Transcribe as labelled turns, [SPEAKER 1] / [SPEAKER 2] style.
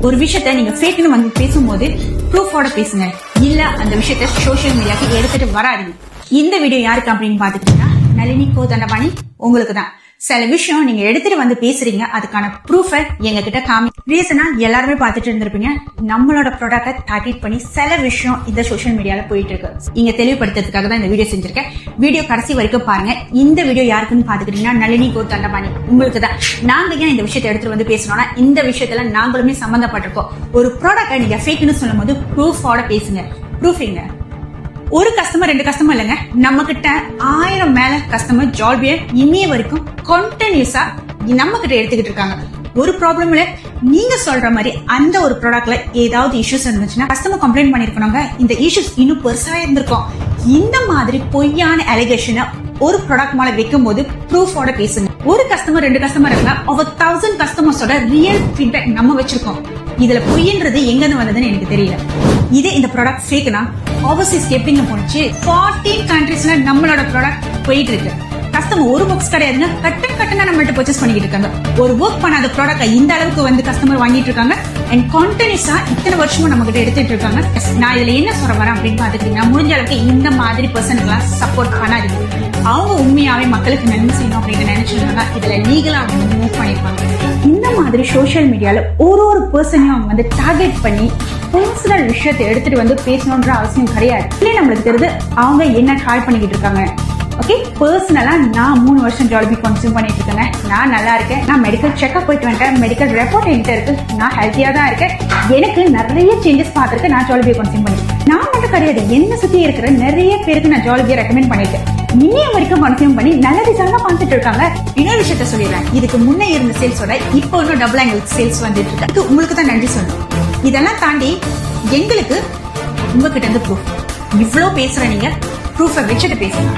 [SPEAKER 1] ஒரு விஷயத்த நீங்க ஃபேக்னு வந்து பேசும்போது ப்ரூஃபோட பேசுங்க. இல்ல அந்த விஷயத்த சோசியல் மீடியாக்கு எடுத்துட்டு வராதீங்க. இந்த வீடியோ யாருக்கு அப்படின்னு பாத்துக்கிட்டீங்கன்னா நளினி கோதண்டபாணி உங்களுக்கு தான். சில விஷயம் நீங்க எடுத்துட்டு வந்து பேசுறீங்க, அதுக்கான ப்ரூஃபை எங்க கிட்ட காமி. ரீசனா எல்லாருமே பாத்துட்டு இருந்திருப்பீங்க, நம்மளோட ப்ராடக்டை டார்கெட் பண்ணி சில விஷயம் இந்த சோசியல் மீடியால போயிட்டு இருக்கு. இங்க தெளிவுபடுத்துறதுக்காக தான் இந்த வீடியோ செஞ்சிருக்கேன். வீடியோ கடைசி வரைக்கும் பாருங்க. இந்த வீடியோ யாருக்குன்னு பாத்துக்கிட்டீங்கன்னா நளினி கோதண்டபாணி உங்களுக்கு தான். நாங்க ஏன் இந்த விஷயத்தை எடுத்துட்டு வந்து பேசணும்னா, இந்த விஷயத்துல நாங்களுமே சம்பந்தப்பட்டிருக்கோம். ஒரு ப்ராடக்டை நீங்க ஃபேக்னு சொல்லும் போது ப்ரூஃபோட பேசுங்க. ப்ரூஃபிங்க ஒரு கஸ்டமர் 2 கஸ்டமர் இல்லைங்க, நம்ம கிட்ட 1000 மேல கஸ்டமர் ஜால்பியர் இன்னைய வரைக்கும் கண்டினியூஸா நம்ம கிட்ட எடுத்துக்கிட்டு இருக்காங்க. ஒரு ப்ராப்ளம் இல்ல. நீங்க சொல்ற மாதிரி அந்த ஒரு ப்ராடக்ட்ல ஏதாவது இஷ்யூஸ் இருந்துச்சுன்னா கஸ்டமர் கம்ப்ளைண்ட் பண்ணிருக்கணுங்க. இந்த இஷ்யூஸ் இன்னும் பெருசா இருந்திருக்கும். இந்த மாதிரி பொய்யான அலிகேஷனை ஒரு ப்ராடக்ட் மேல வைக்கும் போது ப்ரூஃபோட பேசுங்க. ஒரு கஸ்டமர் 2 கஸ்டமர் இருந்தா over 1000 கஸ்டமர்ஸோட ரியல் ஃபீட்பேக் நம்ம வச்சிருக்கோம். இதுல பொய்ன்றது எங்க இருந்து வந்ததுன்னு எனக்கு தெரியல. இதே இந்த ப்ராடக்ட் ஃபேக்னா ஓவர்சீஸ் எப்படிங்க போனுச்சு? 14 கண்ட்ரீஸ்ல நம்மளோட ப்ராடக்ட் போயிட்டு இருக்கு. கஸ்டமர் ஒரு புக்ஸ் கிடையாதுங்க, கட்டணா நம்மள்ட்ட பர்ச்சேஸ் பண்ணிட்டு இருக்காங்க. ஒரு ஒர்க் பண்ணாத ப்ராடக்ட் இந்த அளவுக்கு வந்து கஸ்டமர் வாங்கிட்டு இருக்காங்க. அண்ட் கான்டினியூஸா இத்தனை வருஷமும் நம்ம கிட்ட எடுத்துட்டு இருக்காங்க. நான் இதுல என்ன சொல்ல வரேன் அப்படின்னு பாத்துக்கிட்டீங்கன்னா, முடிஞ்ச அளவுக்கு இந்த மாதிரி பர்சனுக்கெல்லாம் சப்போர்ட் பண்ணாதீங்க. அவங்க உண்மையாவே மக்களுக்கு நன்மை செய்யணும் அப்படின்னு நினைச்சிருந்தாங்க, இதுல லீகலா அவங்க மூவ் பண்ணிருப்பாங்க. இந்த மாதிரி சோசியல் மீடியால ஒரு பர்சனையும் அவங்க வந்து டார்கெட் பண்ணி பர்சனல் விஷயத்தை எடுத்துட்டு வந்து பேசணும்ன்ற அவசியம் கிடையாது. இல்ல நம்மளுக்கு தெரியுது அவங்க என்ன ட்ரை பண்ணிக்கிட்டு இருக்காங்க. ஓகே, பர்சனலா நான் 3 வருஷம் ஜாலிபி கன்சியூம் பண்ணிட்டு இருக்கேன். நான் நல்லா இருக்கேன். நான் மெடிக்கல் செக்அப் போயிட்டு வந்துட்டேன். மெடிக்கல் ரிப்போர்ட் என்கிட்ட இருக்கு. நான் ஹெல்த்தியா தான் இருக்கேன். எனக்கு நிறைய சேஞ்சஸ் பார்த்துருக்கு. நான் ஜாலிபியை கன்சியூம் பண்ணிருக்கேன். நான் மட்டும் கிடையாது, என்ன சுத்தி இருக்கிற நிறைய பேருக்கு நான் ஜாலிபியை ரெக்கமெண்ட் பண்ணிருக்கேன். இன்னைய வரைக்கும் கன்சியூம் பண்ணி நல்ல ரிசல்ட் தான் பார்த்துட்டு இருக்காங்க. இன்னொரு விஷயத்த சொல்லிடுறேன், இதுக்கு முன்னே இருந்த சேல்ஸோட இப்போ இன்னும் டபுள் ஆங்கிள் சேல்ஸ் வந்துட்டு இருக்கு. உங்களுக்கு தான் நன்றி சொல்லணும். இதெல்லாம் தாண்டி எங்களுக்கு உங்ககிட்ட இருந்து ப்ரூஃப் இவ்வளவு பேசுற, நீங்க ப்ரூஃபை வச்சுட்டு பேசுங்க.